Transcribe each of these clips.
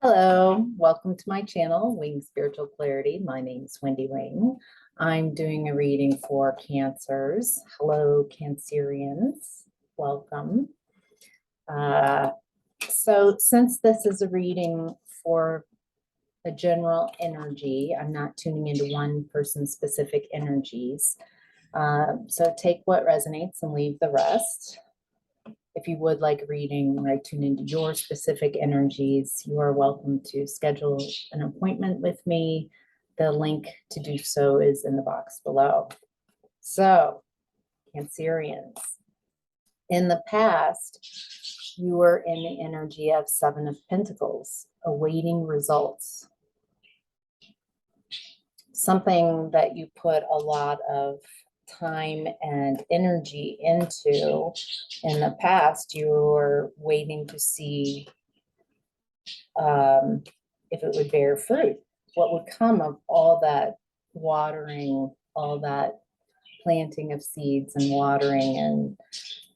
Hello, welcome to my channel, Wing Spiritual Clarity. My name is Wendy Wing. I'm doing a reading for Cancers. Hello, Cancerians. Welcome. So since this is a reading for a general energy, I'm not tuning into one person's specific energies. So take what resonates and leave the rest. If you would like a reading where I tune into your specific energies, you are welcome to schedule an appointment with me. The link to do so is in the box below. So, Cancerians, in the past, you were in the energy of Seven of Pentacles, awaiting results. Something that you put a lot of time and energy into. In the past, you were waiting to see if it would bear fruit, what would come of all that watering, all that planting of seeds and watering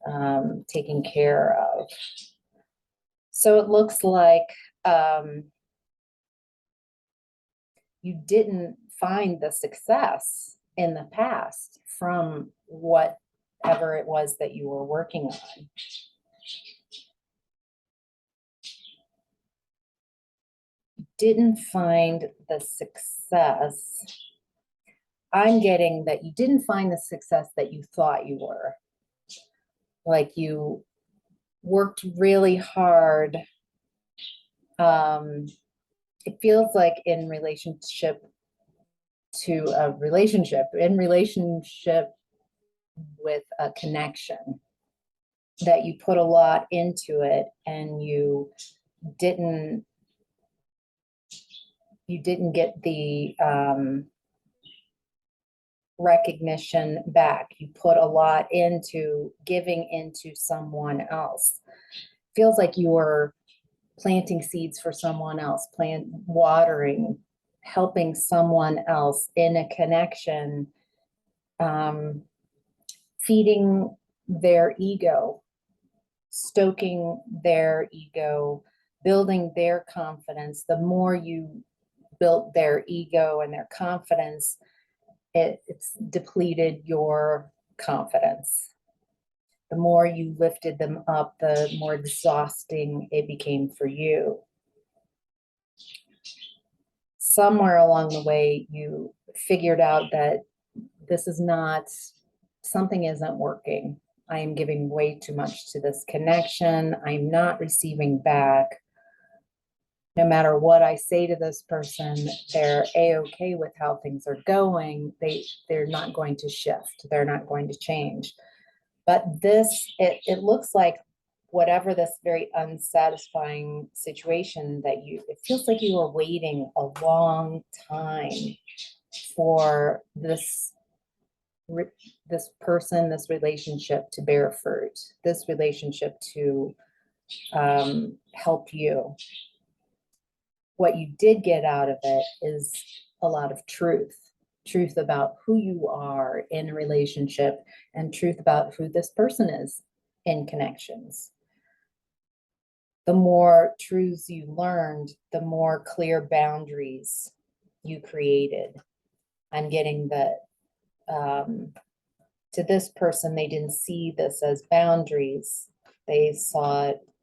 and taking care of. So it looks like you didn't find the success in the past from whatever it was that you were working on. You didn't find the success. I'm getting that you didn't find the success that you thought you were. Like you worked really hard. It feels like in relationship with a connection, that you put a lot into it and you didn't get the recognition back. You put a lot into giving into someone else. Feels like you were planting seeds for someone else, watering, helping someone else in a connection, feeding their ego, stoking their ego, building their confidence. The more you built their ego and their confidence, it's depleted your confidence. The more you lifted them up, the more exhausting it became for you. Somewhere along the way, you figured out that something isn't working. I am giving way too much to this connection. I'm not receiving back. No matter what I say to this person, they're a-okay with how things are going. They're not going to shift. They're not going to change. But it looks like whatever this very unsatisfying situation it feels like you were waiting a long time for this person, this relationship to bear fruit, this relationship to help you. What you did get out of it is a lot of truth about who you are in a relationship and truth about who this person is in connections. The more truths you learned, the more clear boundaries you created. I'm getting that to this person, they didn't see this as boundaries. They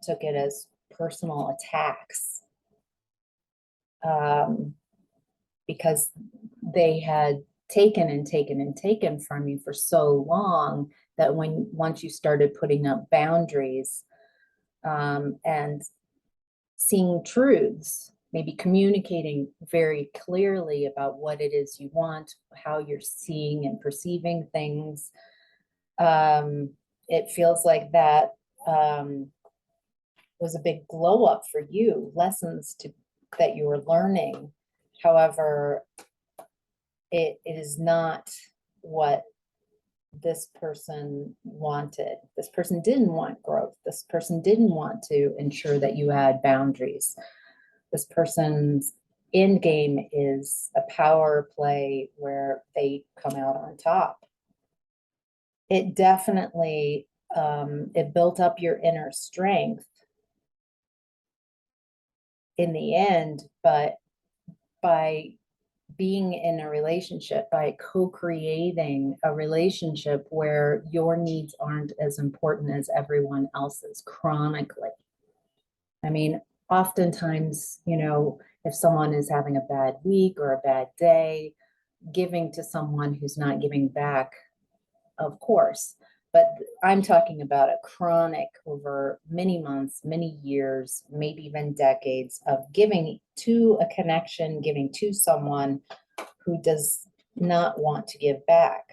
took it as personal attacks. Because they had taken and taken and taken from you for so long that once you started putting up boundaries and seeing truths, maybe communicating very clearly about what it is you want, how you're seeing and perceiving things, it feels like that was a big glow up for you, lessons that you were learning. However, it is not what this person wanted. This person didn't want growth. This person didn't want to ensure that you had boundaries. This person's end game is a power play where they come out on top. It definitely, it built up your inner strength. in the end, but by being in a relationship, by co-creating a relationship where your needs aren't as important as everyone else's chronically. I mean, oftentimes, if someone is having a bad week or a bad day, giving to someone who's not giving back, of course. But I'm talking about a chronic over many months, many years, maybe even decades of giving to a connection, giving to someone who does not want to give back.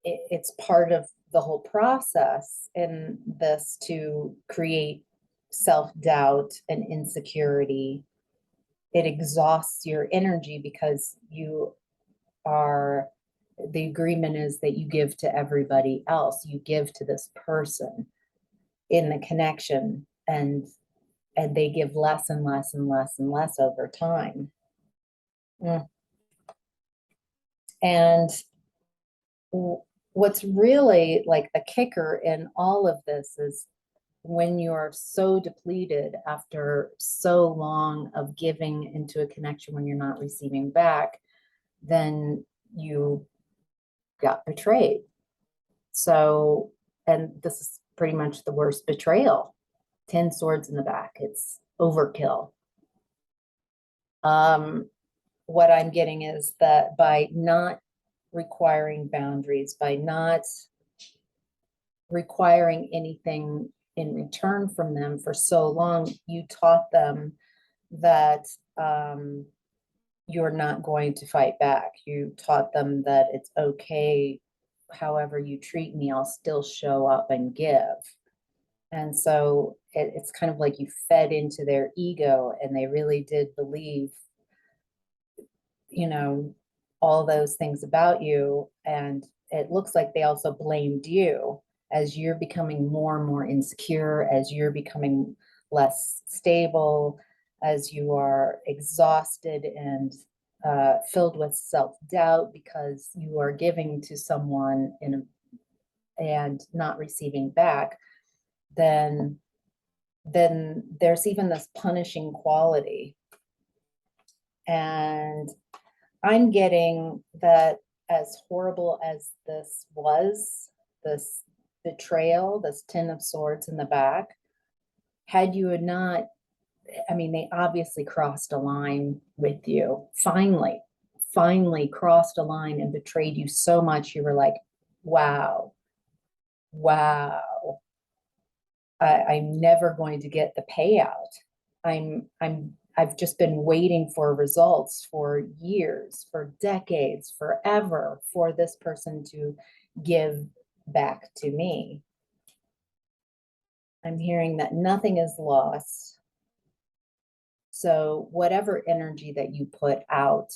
It's part of the whole process in this to create self-doubt and insecurity. It exhausts your energy because the agreement is that you give to everybody else. You give to this person in the connection, and they give less and less and less and less over time. And what's really like the kicker in all of this is when you're so depleted after so long of giving into a connection, when you're not receiving back, then you got betrayed. So, and this is pretty much the worst betrayal. 10 swords in the back. It's overkill. What I'm getting is that by not requiring boundaries, by not requiring anything in return from them for so long, you taught them that you're not going to fight back. You taught them that it's okay, however you treat me, I'll still show up and give. And so it's kind of like you fed into their ego, and they really did believe, all those things about you. And it looks like they also blamed you as you're becoming more and more insecure, as you're becoming less stable, as you are exhausted and filled with self-doubt because you are giving to someone and not receiving back. Then there's even this punishing quality. And I'm getting that as horrible as this was, this betrayal, this 10 of swords in the back, had you not, they obviously crossed a line with you, finally crossed a line and betrayed you so much. You were like, wow, I'm never going to get the payout. I've just been waiting for results for years, for decades, forever, for this person to give back to me. I'm hearing that nothing is lost. So whatever energy that you put out,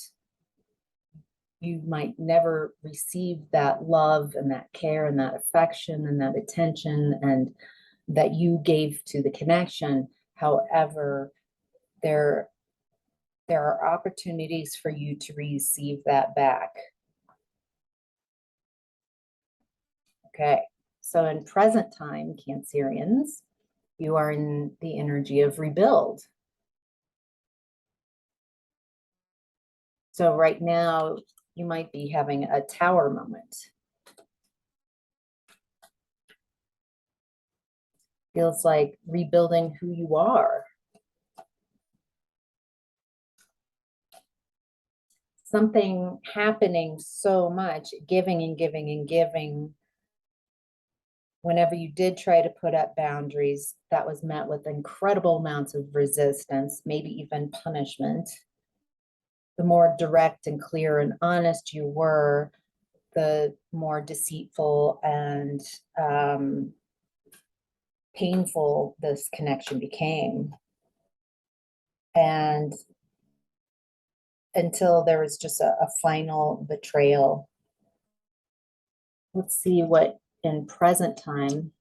you might never receive that love and that care and that affection and that attention and that you gave to the connection. However, there are opportunities for you to receive that back. Okay, so in present time, Cancerians, you are in the energy of rebuild. So right now, you might be having a tower moment. Feels like rebuilding who you are. Something happening so much, giving and giving and giving. Whenever you did try to put up boundaries, that was met with incredible amounts of resistance, maybe even punishment. The more direct and clear and honest you were, the more deceitful and painful this connection became. And until there was just a final betrayal. Let's see what in present time.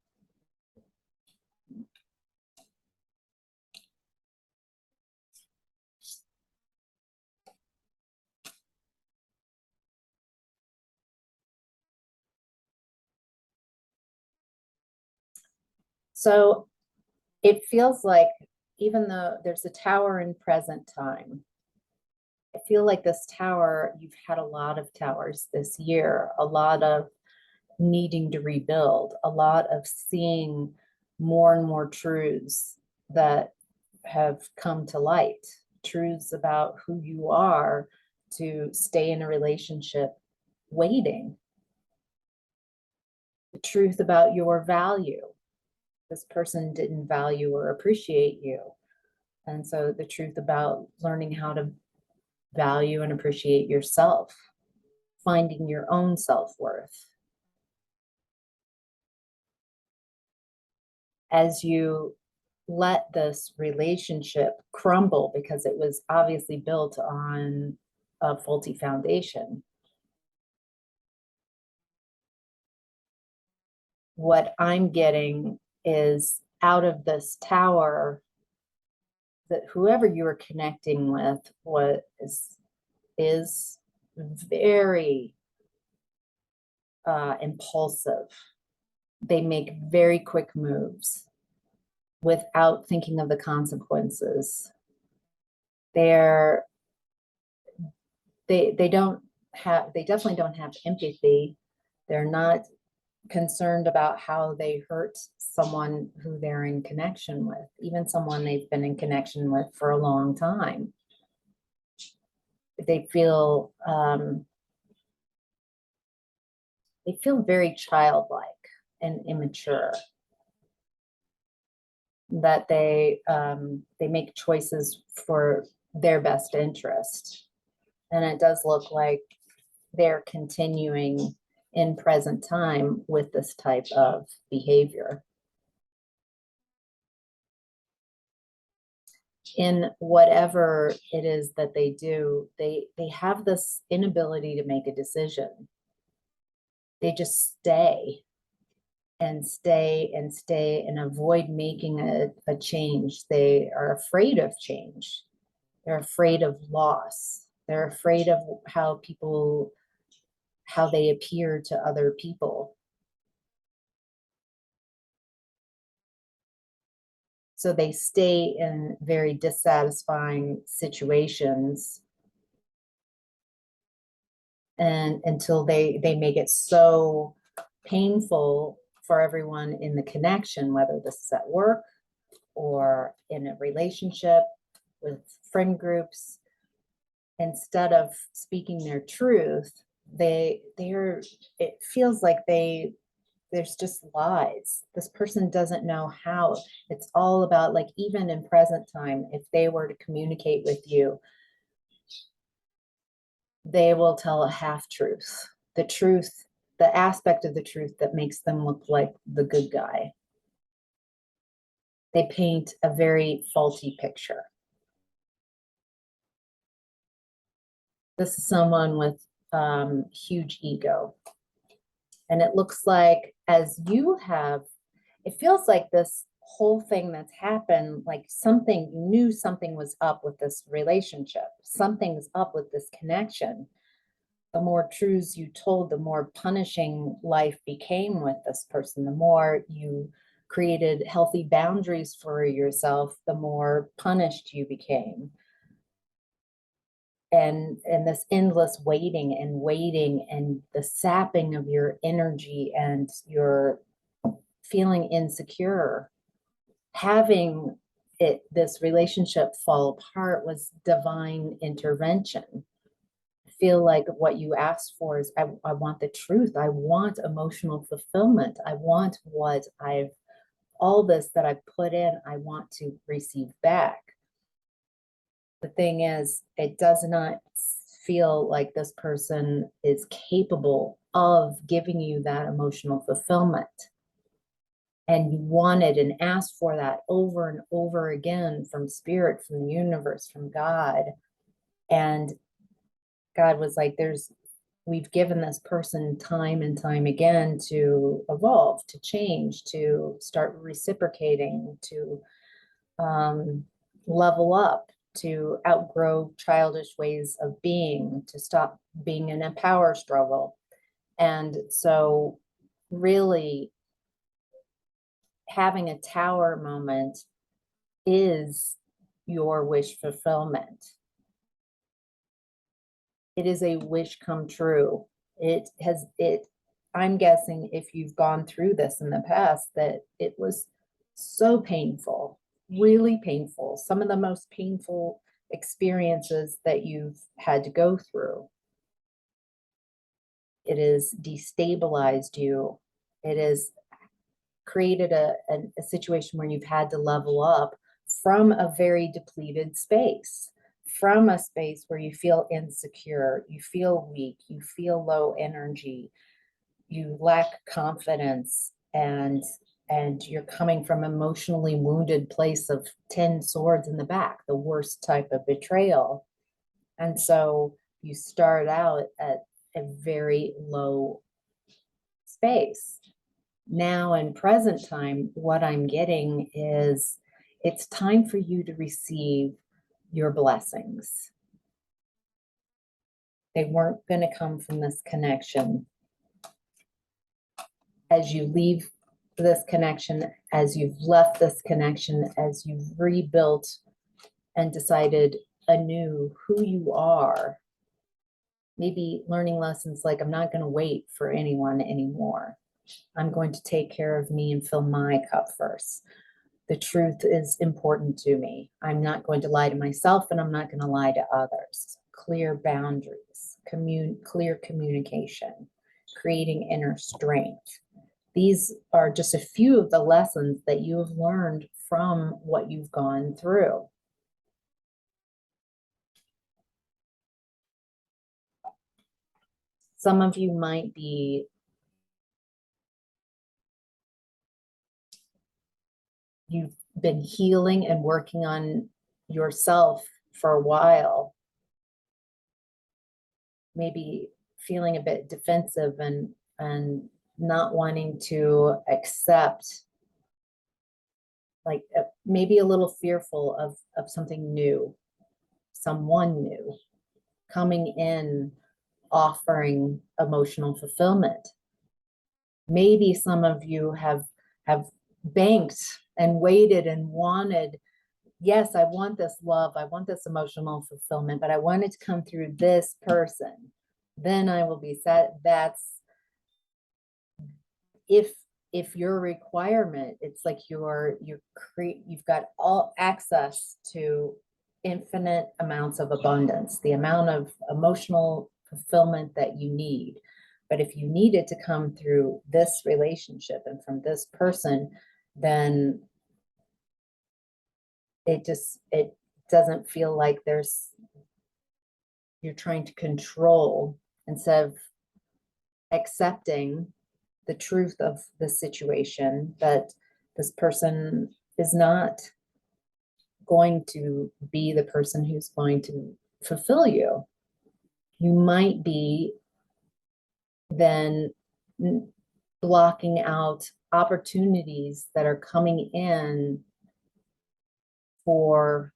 So it feels like even though there's a tower in present time, I feel like this tower, you've had a lot of towers this year, a lot of needing to rebuild, a lot of seeing more and more truths that have come to light, truths about who you are to stay in a relationship waiting, the truth about your value. This person didn't value or appreciate you. And so the truth about learning how to value and appreciate yourself, finding your own self-worth. As you let this relationship crumble, because it was obviously built on a faulty foundation, what I'm getting is out of this tower that whoever you are connecting with is very impulsive. They make very quick moves without thinking of the consequences. They definitely don't have empathy. They're not concerned about how they hurt someone who they're in connection with, even someone they've been in connection with for a long time. They feel very childlike and immature. That they make choices for their best interest, and it does look like they're continuing in present time with this type of behavior. In whatever it is that they do, they have this inability to make a decision. They just stay and stay and stay and avoid making a change. They are afraid of change. They're afraid of loss. They're afraid of how they appear to other people. So they stay in very dissatisfying situations and until they make it so painful for everyone in the connection, whether this is at work or in a relationship with friend groups, instead of speaking their truth, it feels like there's just lies. This person doesn't know how. It's all about, like, even in present time, if they were to communicate with you, they will tell a half truth, the aspect of the truth that makes them look like the good guy. They paint a very faulty picture. This is someone with huge ego. And it looks like it feels like this whole thing that's happened, like you knew something was up with this relationship. Something's up with this connection. The more truths you told, the more punishing life became with this person. The more you created healthy boundaries for yourself, the more punished you became. And this endless waiting and the sapping of your energy and your feeling insecure, having this relationship fall apart was divine intervention. I feel like what you asked for is, I want the truth. I want emotional fulfillment. I want all this that I've put in, I want to receive back. The thing is, it does not feel like this person is capable of giving you that emotional fulfillment. And you wanted and asked for that over and over again from spirit, from the universe, from God. And God was like, we've given this person time and time again to evolve, to change, to start reciprocating, to level up, to outgrow childish ways of being, to stop being in a power struggle. And so really having a tower moment is your wish fulfillment. It is a wish come true. I'm guessing if you've gone through this in the past, that it was so painful, really painful, some of the most painful experiences that you've had to go through. It has destabilized you. It has created a situation where you've had to level up from a very depleted space, from a space where you feel insecure, you feel weak, you feel low energy, you lack confidence, and you're coming from emotionally wounded place of 10 swords in the back, the worst type of betrayal. And so you start out at a very low space. Now in present time, what I'm getting is it's time for you to receive your blessings. They weren't going to come from this connection. As you leave this connection, as you've left this connection, as you've rebuilt and decided anew who you are, maybe learning lessons like, I'm not going to wait for anyone anymore. I'm going to take care of me and fill my cup first. The truth is important to me. I'm not going to lie to myself, and I'm not going to lie to others. Clear boundaries, clear communication, creating inner strength. These are just a few of the lessons that you have learned from what you've gone through. Some of you might be you've been healing and working on yourself for a while, maybe feeling a bit defensive and not wanting to accept, like maybe a little fearful of something new, someone new coming in, offering emotional fulfillment. Maybe some of you have banked and waited and wanted, yes, I want this love, I want this emotional fulfillment, but I want it to come through this person. Then I will be set. That's if your requirement, it's like you've got all access to infinite amounts of abundance, the amount of emotional fulfillment that you need. But if you need it to come through this relationship and from this person, then it doesn't feel like you're trying to control instead of accepting the truth of the situation, that this person is not going to be the person who's going to fulfill you. You might be then blocking out opportunities that are coming in for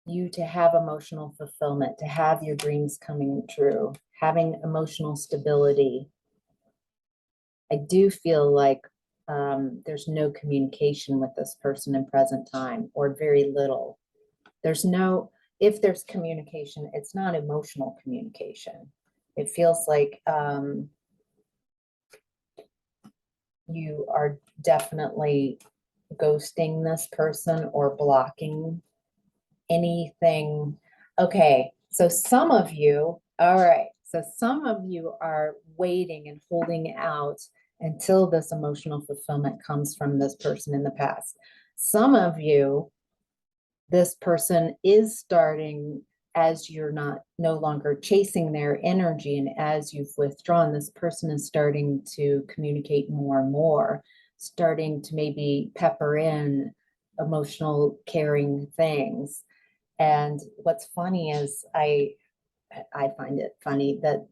you to have emotional fulfillment, to have your dreams coming true, having emotional stability. I do feel like there's no communication with this person in present time, or very little. If there's communication, it's not emotional communication. It feels like you are definitely ghosting this person or blocking anything. Okay, so some of you, all right, so some of you are waiting and holding out until this emotional fulfillment comes from this person in the past. Some of you, this person is starting, as you're no longer chasing their energy, and as you've withdrawn, this person is starting to communicate more and more, starting to maybe pepper in emotional caring things. And what's funny is I find it funny that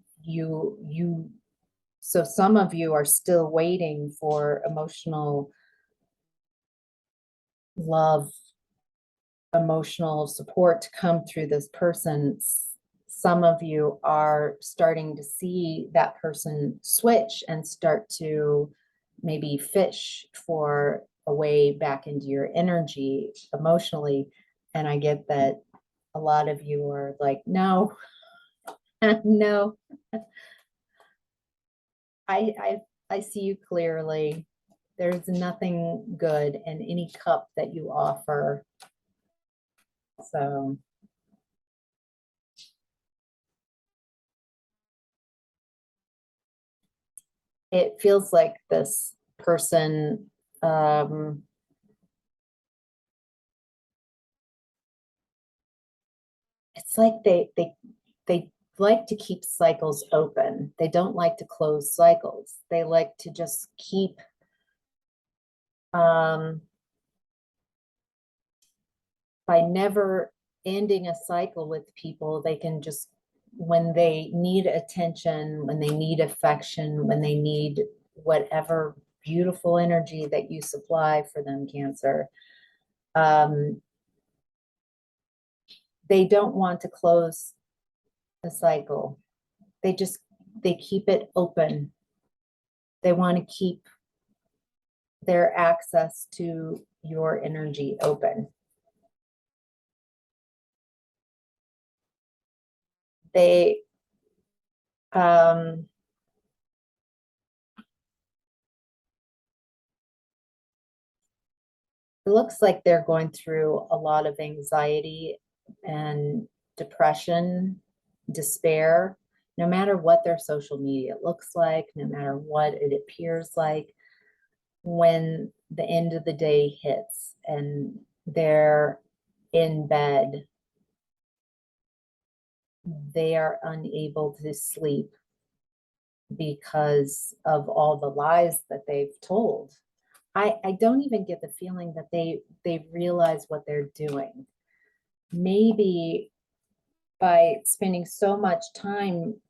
so some of you are still waiting for emotional love, emotional support to come through this person. Some of you are starting to see that person switch and start to maybe fish for away back into your energy emotionally. And I get that a lot of you are like, no, no, I see you clearly. There's nothing good in any cup that you offer. So it feels like this person, it's like they like to keep cycles open. They don't like to close cycles. They like to just keep by never ending a cycle with people, they can just, when they need attention, when they need affection, when they need whatever beautiful energy that you supply for them, Cancer, um, they don't want to close the cycle. They keep it open. They want to keep their access to your energy open. They it looks like they're going through a lot of anxiety and depression, despair, no matter what their social media looks like, no matter what it appears like. When the end of the day hits and they're in bed, they are unable to sleep because of all the lies that they've told. I don't even get the feeling that they realize what they're doing. Maybe by spending so much time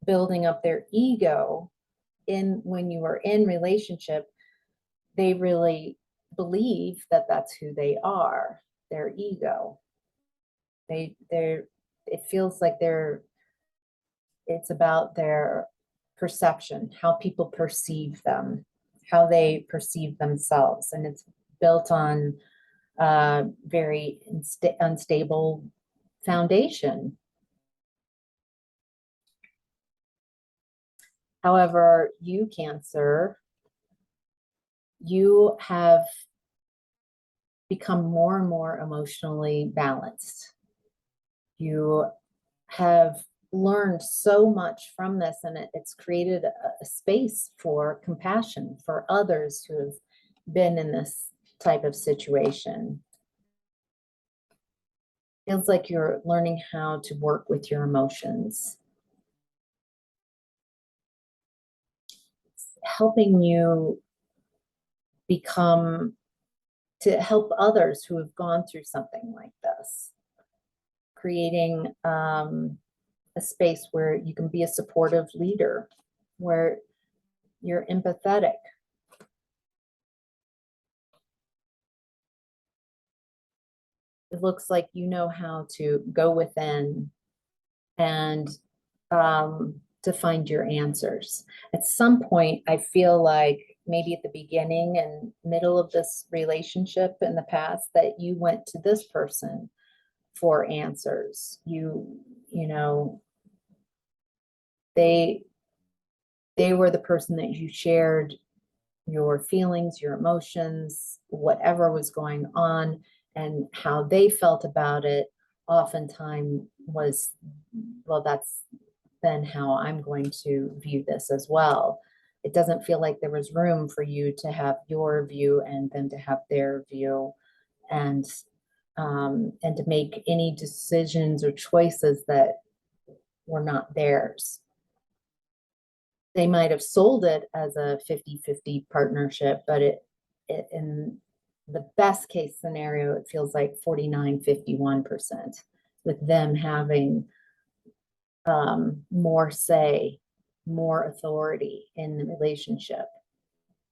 building up their ego in when you are in relationship, they really believe that that's who they are, their ego. They're it feels like it's about their perception, how people perceive them, how they perceive themselves, and it's built on very unstable foundation. However, you, Cancer, you have become more and more emotionally balanced. You have learned so much from this, and it's created a space for compassion for others who have been in this type of situation. Feels like you're learning how to work with your emotions. It's helping you become to help others who have gone through something like this, creating a space where you can be a supportive leader, where you're empathetic. It looks like you know how to go within and to find your answers. At some point, I feel like maybe at the beginning and middle of this relationship in the past that you went to this person for answers. You know, they were the person that you shared your feelings, your emotions, whatever was going on, and how they felt about it oftentimes was, well, that's then how I'm going to view this as well. It doesn't feel like there was room for you to have your view and them to have their view, and to make any decisions or choices that were not theirs. They might have sold it as a 50-50 partnership, but it in the best case scenario, it feels like 49-51%, with them having more say, more authority in the relationship.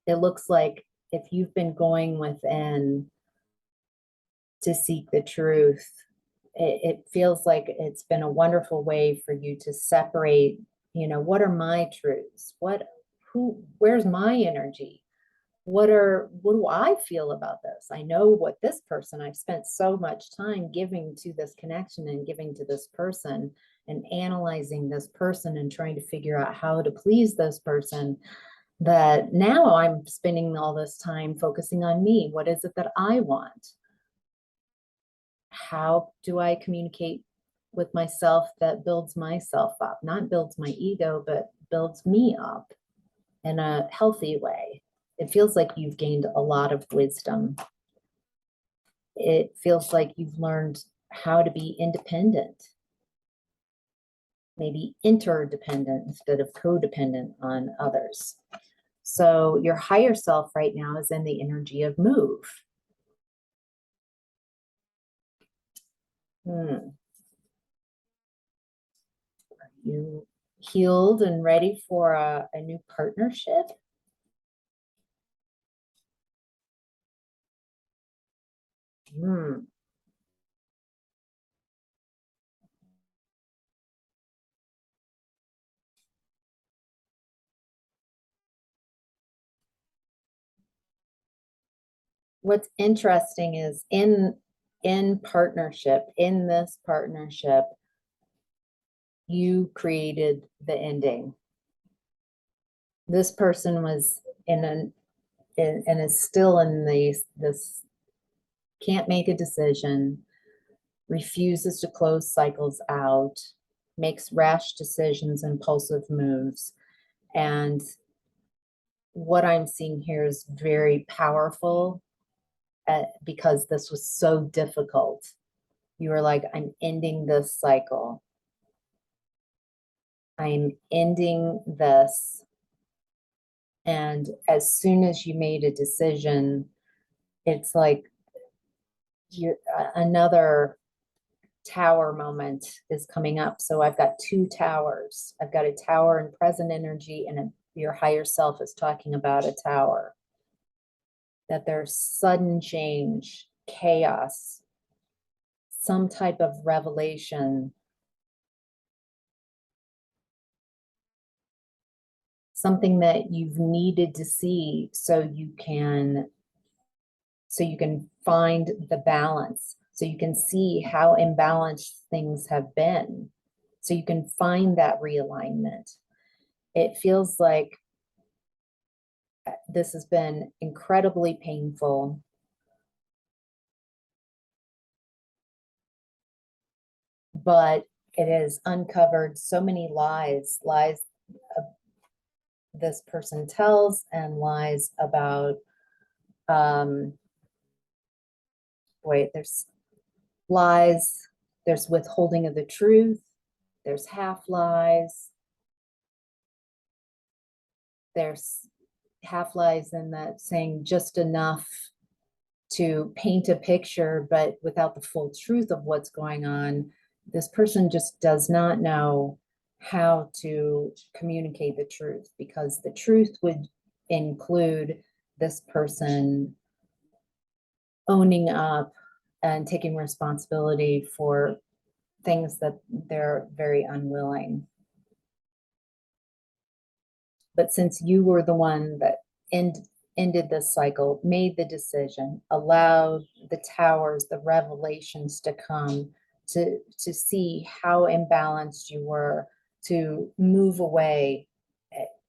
It looks like if you've been going within to seek the truth, it feels like it's been a wonderful way for you to separate, what are my truths? Where's my energy? what do I feel about this? I know what this person, I've spent so much time giving to this connection and giving to this person and analyzing this person and trying to figure out how to please this person, that now I'm spending all this time focusing on me. What is it that I want? How do I communicate with myself that builds myself up, not builds my ego, but builds me up in a healthy way? It feels like you've gained a lot of wisdom. It feels like you've learned how to be independent, maybe interdependent instead of codependent on others. So your higher self right now is in the energy of move. You healed and ready for a new partnership? What's interesting is in partnership, in this partnership, you created the ending. This person was and is still in this can't make a decision, refuses to close cycles out, makes rash decisions, impulsive moves. And what I'm seeing here is very powerful because this was so difficult. You were like, I'm ending this cycle. I'm ending this. And as soon as you made a decision, it's like another tower moment is coming up. So I've got two towers. I've got a tower in present energy, and your higher self is talking about a tower. That there's sudden change, chaos, some type of revelation, something that you've needed to see so you can find the balance, so you can see how imbalanced things have been, so you can find that realignment. It feels like this has been incredibly painful, but it has uncovered so many lies this person tells, and lies about there's lies, there's withholding of the truth, there's half lies, there's half lies in that saying just enough to paint a picture, but without the full truth of what's going on. This person just does not know how to communicate the truth, because the truth would include this person owning up and taking responsibility for things that they're very unwilling. But since you were the one that ended this cycle, made the decision, allowed the towers, the revelations to come, to see how imbalanced you were, to move away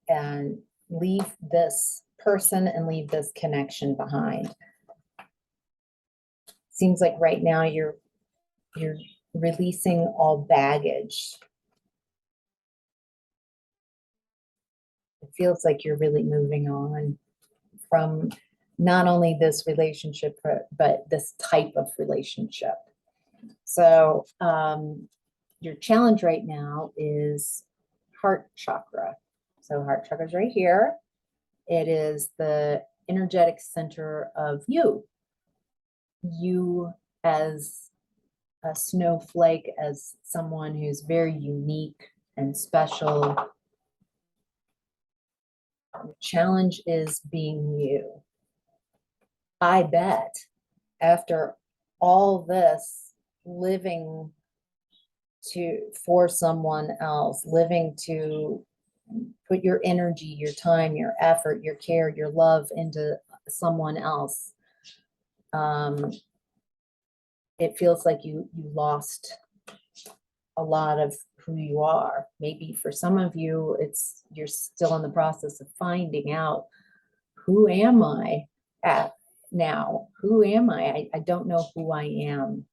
and leave this person and leave this connection behind. Seems like right now you're releasing all baggage. It feels like you're really moving on from not only this relationship, but this type of relationship. So your challenge right now is heart chakra. So heart chakra is right here. It is the energetic center of you. You as a snowflake, as someone who's very unique and special. The challenge is being you. I bet after all this living for someone else, living to put your energy, your time, your effort, your care, your love into someone else, it feels like you lost a lot of who you are. Maybe for some of you, you're still in the process of finding out, who am I at now? Who am I? I don't know who I am.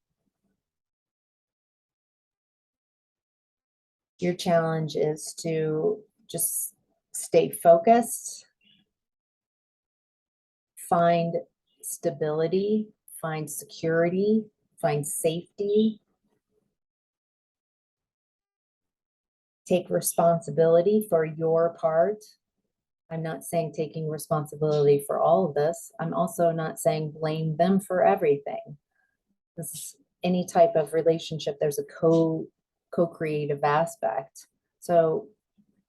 Your challenge is to just stay focused, find stability, find security, find safety, take responsibility for your part. I'm not saying taking responsibility for all of this. I'm also not saying blame them for everything. This is any type of relationship. There's a co-creative aspect. So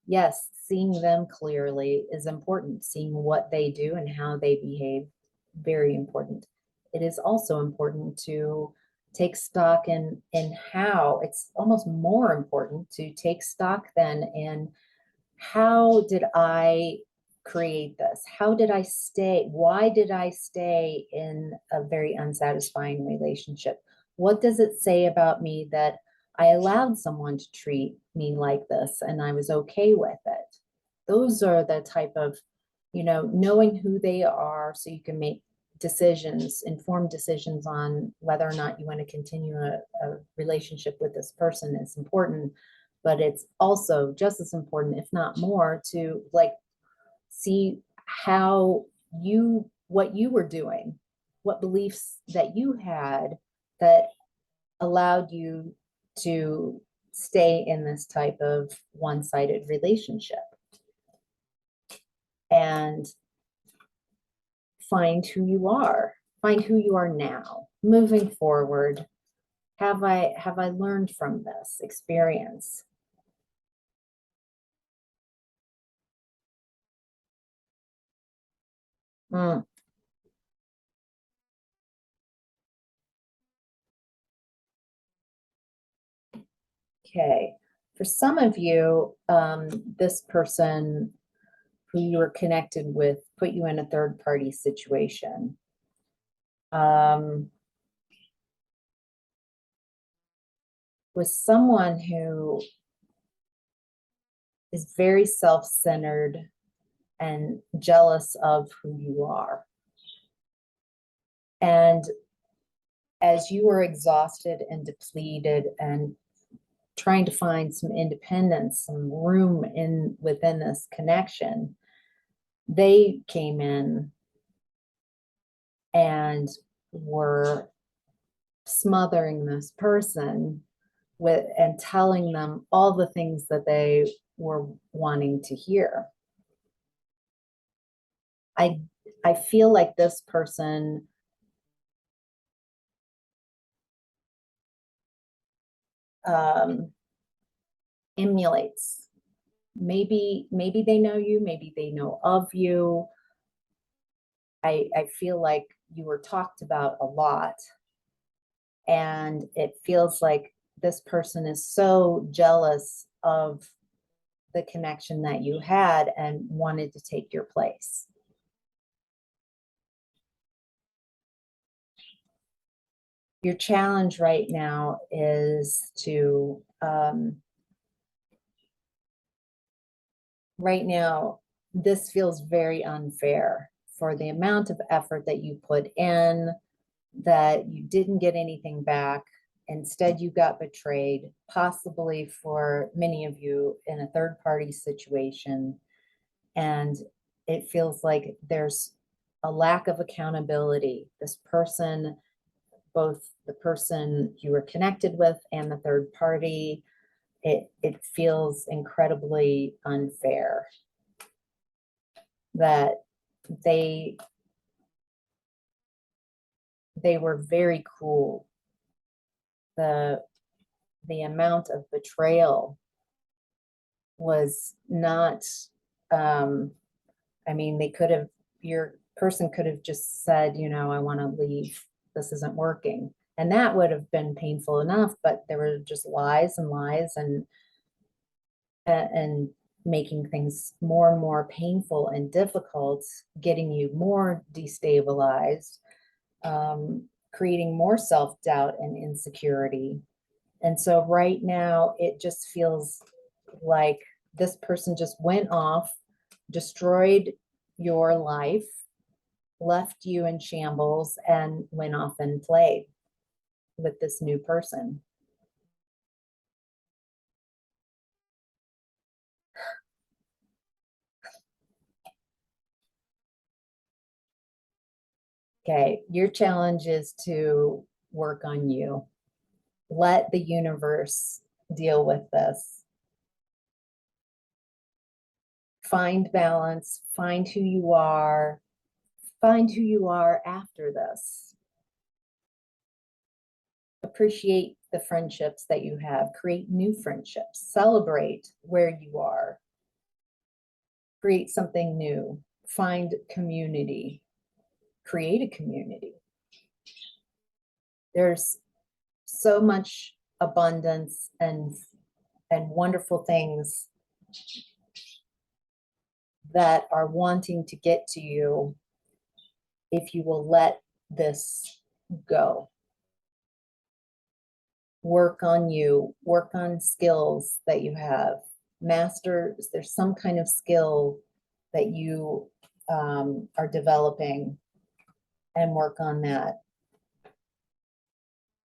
yes, seeing them clearly is important. Seeing what they do and how they behave, very important. It is also important to take stock in how, it's almost more important to take stock then in, how did I create this? How did I stay? Why did I stay in a very unsatisfying relationship? What does it say about me that I allowed someone to treat me like this and I was okay with it? Those are the type of, knowing who they are so you can make decisions, informed decisions on whether or not you want to continue a relationship with this person is important. But it's also just as important, if not more, to see what you were doing, what beliefs that you had that allowed you to stay in this type of one-sided relationship, and find who you are now, moving forward. Have I learned from this experience? Mm. Okay. For some of you, this person who you were connected with put you in a third party situation. Was someone who is very self-centered and jealous of who you are. And as you were exhausted and depleted and trying to find some independence, some room within this connection, they came in and were smothering this person and telling them all the things that they were wanting to hear. I feel like this person emulates. Maybe they know you, maybe they know of you. I feel like you were talked about a lot, and it feels like this person is so jealous of the connection that you had and wanted to take your place. Your challenge right now is to, right now, this feels very unfair for the amount of effort that you put in, that you didn't get anything back. Instead, you got betrayed, possibly for many of you in a third party situation. And it feels like there's a lack of accountability. This person, both the person you were connected with and the third party, it feels incredibly unfair that they were very cruel. The amount of betrayal was not, I mean, your person could have just said, I want to leave. This isn't working. And that would have been painful enough, but there were just lies and lies and making things more and more painful and difficult, getting you more destabilized, creating more self-doubt and insecurity. And so right now, it just feels like this person just went off, destroyed your life, left you in shambles, and went off and played with this new person. Okay, your challenge is to work on you. Let the universe deal with this. Find balance, find who you are after this. Appreciate the friendships that you have, create new friendships, celebrate where you are, create something new, find community, create a community. There's so much abundance and wonderful things that are wanting to get to you if you will let this go. Work on you, work on skills that you have. Master, there's some kind of skill that you are developing, and work on that.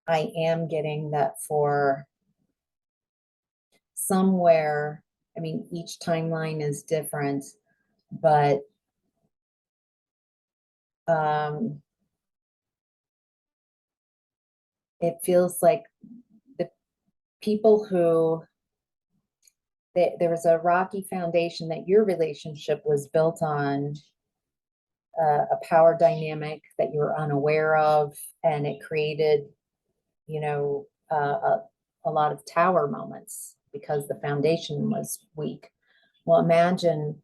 I am getting that for somewhere, I mean, each timeline is different, but it feels like the people who, there was a rocky foundation that your relationship was built on, a power dynamic that you were unaware of, and it created, you know, a lot of tower moments because the foundation was weak. Well, imagine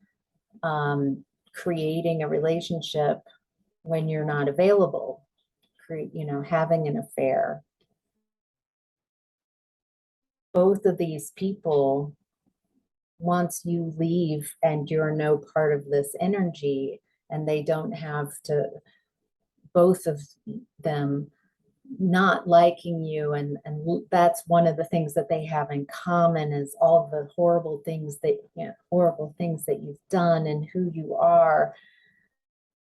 creating a relationship when you're not available, having an affair. Both of these people, once you leave and you're no part of this energy, and they don't have to, both of them not liking you, and that's one of the things that they have in common, is all the horrible things that you've done and who you are.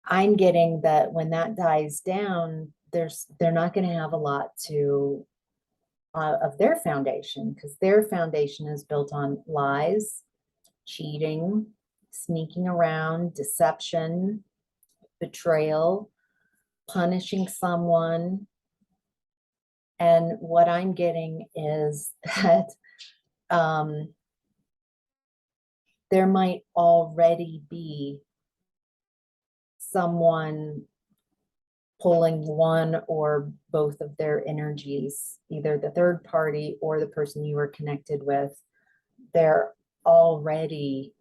I'm getting that when that dies down, they're not going to have a lot to of their foundation, because their foundation is built on lies, cheating, sneaking around, deception, betrayal, punishing someone. And what I'm getting is that there might already be someone pulling one or both of their energies, either the third party or the person you were connected with. They're already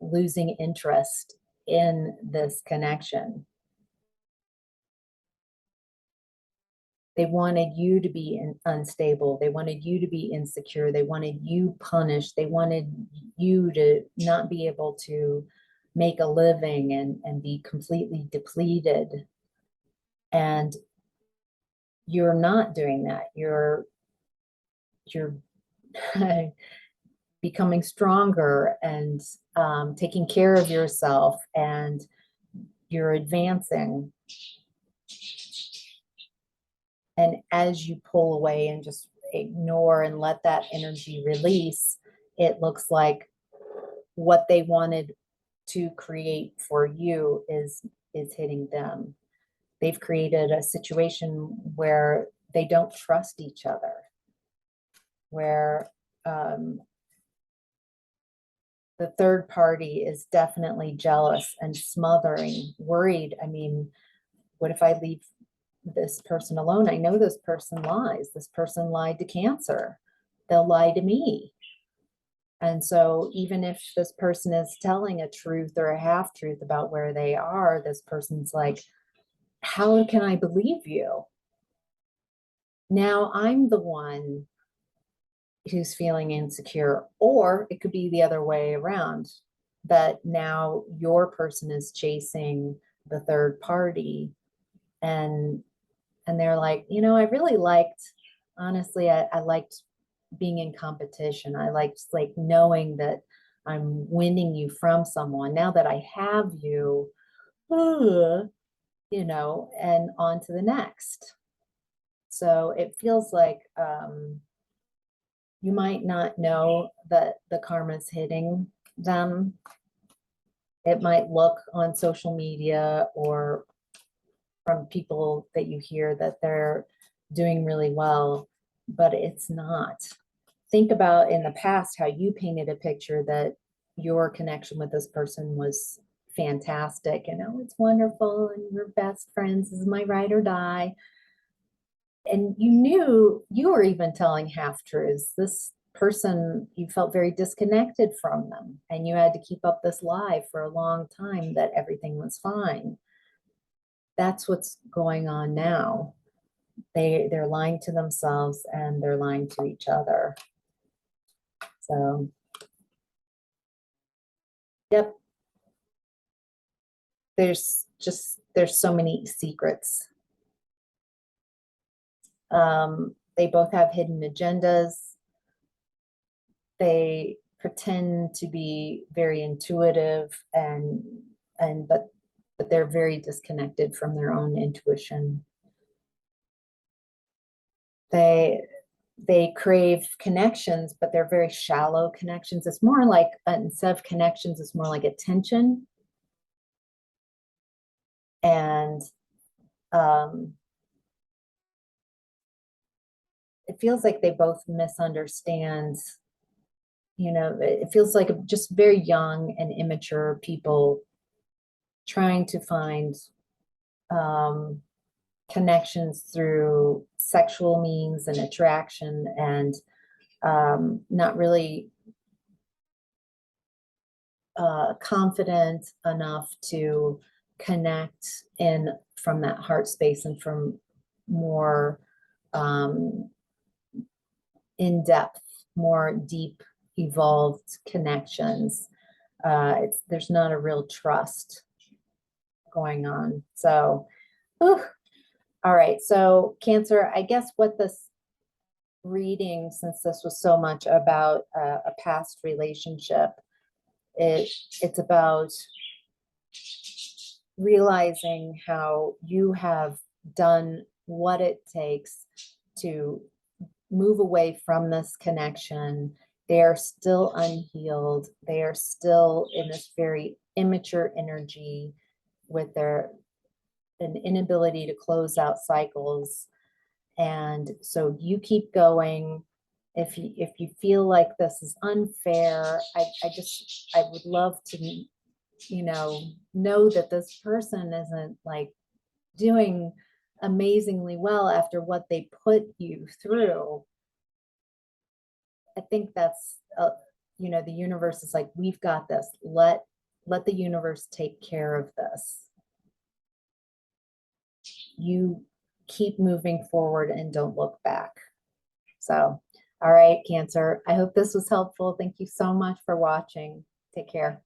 losing interest in this connection. They wanted you to be unstable. They wanted you to be insecure. They wanted you punished. They wanted you to not be able to make a living and be completely depleted. And you're not doing that. You're becoming stronger and taking care of yourself, and you're advancing. And as you pull away and just ignore and let that energy release, it looks like what they wanted to create for you is hitting them. They've created a situation where they don't trust each other, where the third party is definitely jealous and smothering, worried. I mean, what if I leave this person alone? I know this person lies. This person lied to Cancer. They'll lie to me. And so even if this person is telling a truth or a half truth about where they are, this person's like, how can I believe you? Now I'm the one who's feeling insecure, or it could be the other way around, that now your person is chasing the third party, and they're like, you know, I really liked, honestly, I liked being in competition. I liked like knowing that I'm winning you from someone. Now that I have you, you know, and on to the next. So it feels like you might not know that the karma's hitting them. It might look on social media or from people that you hear that they're doing really well, but it's not. Think about in the past how you painted a picture that your connection with this person was fantastic and oh, it's wonderful and we're best friends. This is my ride or die. And you knew you were even telling half truths. This person, you felt very disconnected from them, and you had to keep up this lie for a long time that everything was fine. That's what's going on now. They're lying to themselves and they're lying to each other. So, yep. There's so many secrets. They both have hidden agendas. They pretend to be very intuitive but they're very disconnected from their own intuition. They crave connections, but they're very shallow connections. It's more like, instead of connections, it's more like attention. And it feels like they both misunderstand, you know, it feels like just very young and immature people trying to find connections through sexual means and attraction, and not really confident enough to connect in from that heart space and from more in-depth, more deep, evolved connections. There's not a real trust going on. So, whew. All right. So Cancer, I guess what this reading, since this was so much about a past relationship, it's about realizing how you have done what it takes to move away from this connection. They are still unhealed. They are still in this very immature energy with an inability to close out cycles. And so you keep going. If you feel like this is unfair, I would love to, you know that this person isn't like doing amazingly well after what they put you through. I think that's you know, the universe is like, we've got this. Let the universe take care of this. You keep moving forward and don't look back. So, all right, Cancer, I hope this was helpful. Thank you so much for watching. Take care.